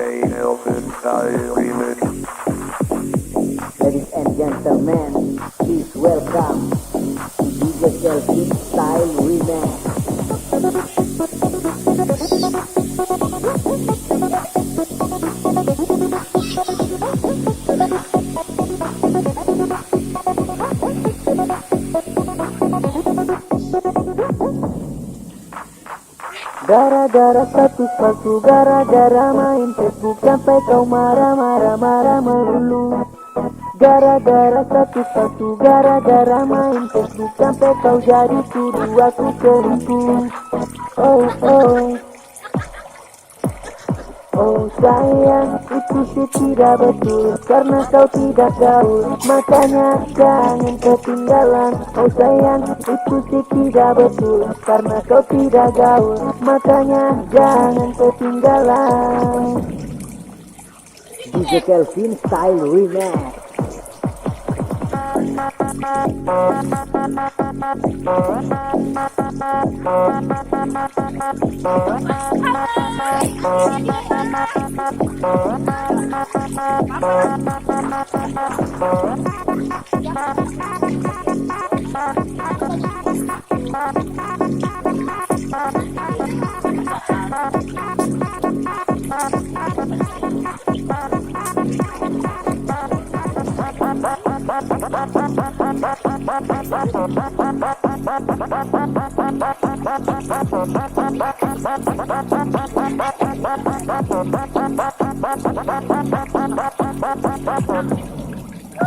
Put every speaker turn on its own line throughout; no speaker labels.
Elfin Style Remix.
Ladies and gentlemen, please welcome DJ Elfin Style Remix. Gara-gara status palsu, gara-gara main Facebook sampai kau marah-marah melulu. Gara-gara status palsu, gara-gara main Facebook sampai kau jadi tuduh aku selingkuh. Oh sayang, itu sih tidak betul, karena kau tidak gaul, makanya jangan ketinggalan. Oh sayang, itu sih tidak betul, karena kau tidak gaul, makanya jangan ketinggalan. DJ Kelvin Style Remix.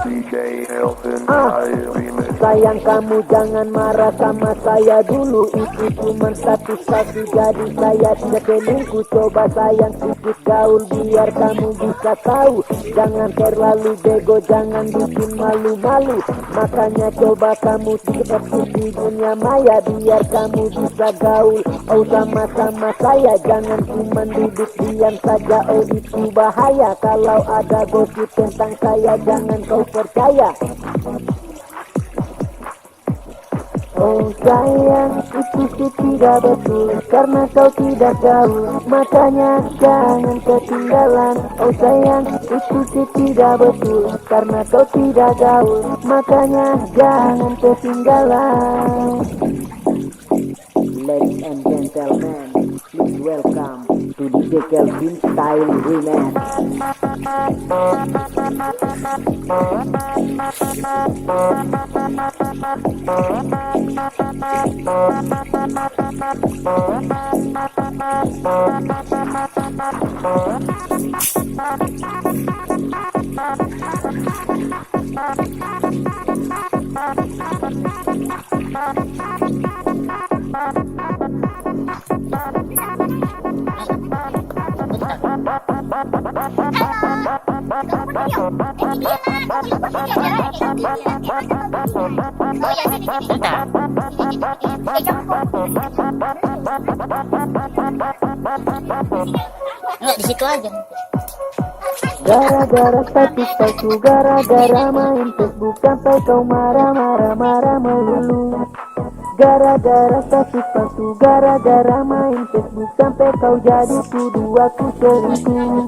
DJ Elfin Style Remix.
Sayang, kamu jangan marah sama saya dulu, itu cuma status palsu, jadi saya tidak selingkuh. Coba sayang sedikit gaul biar kamu bisa tahu, jangan terlalu bego, jangan bikin malu-malu. Makanya coba kamu tidak aktif di dunia maya biar kamu bisa gaul. Oh sama-sama saya, jangan cuma duduk diam saja, oh itu bahaya. Kalau ada gosip tentang saya jangan kau percaya. Oh sayang, itu sih tidak betul, karena kau tidak gaul, makanya jangan ketinggalan. Oh sayang, itu sih tidak betul, karena kau tidak gaul, makanya jangan ketinggalan. Ladies and gentlemen, please welcome to DJ Kelvin Style Remix.
Enggak di situ aja.
Gara-gara status palsu, gara-gara main Facebook sampai kau marah-marah melulu. Gara-gara status palsu, gara-gara main Facebook sampai kau jadi tuduh aku selingkuh.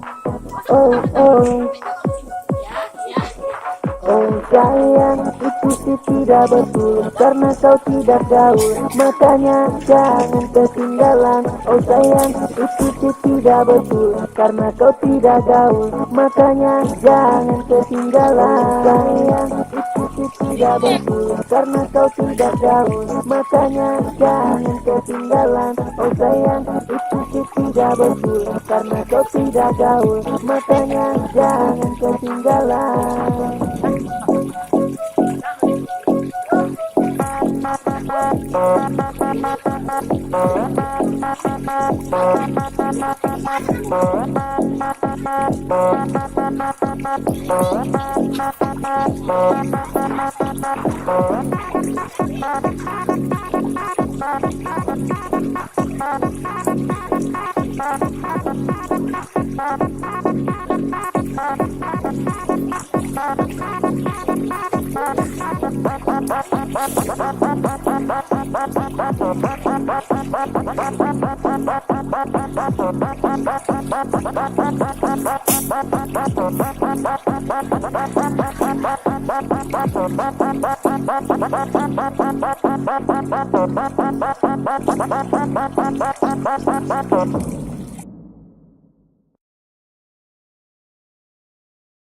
Oh sayang, itu sih tidak betul, karena kau tidak gaul, makanya jangan ketinggalan. Oh sayang, itu sih tidak betul, karena kau tidak gaul, makanya jangan ketinggalan. Sayang, itu sih tidak betul, karena kau tidak gaul, makanya jangan ketinggalan. Oh sayang, itu sih tidak betul, karena kau tidak gaul, makanya jangan ketinggalan.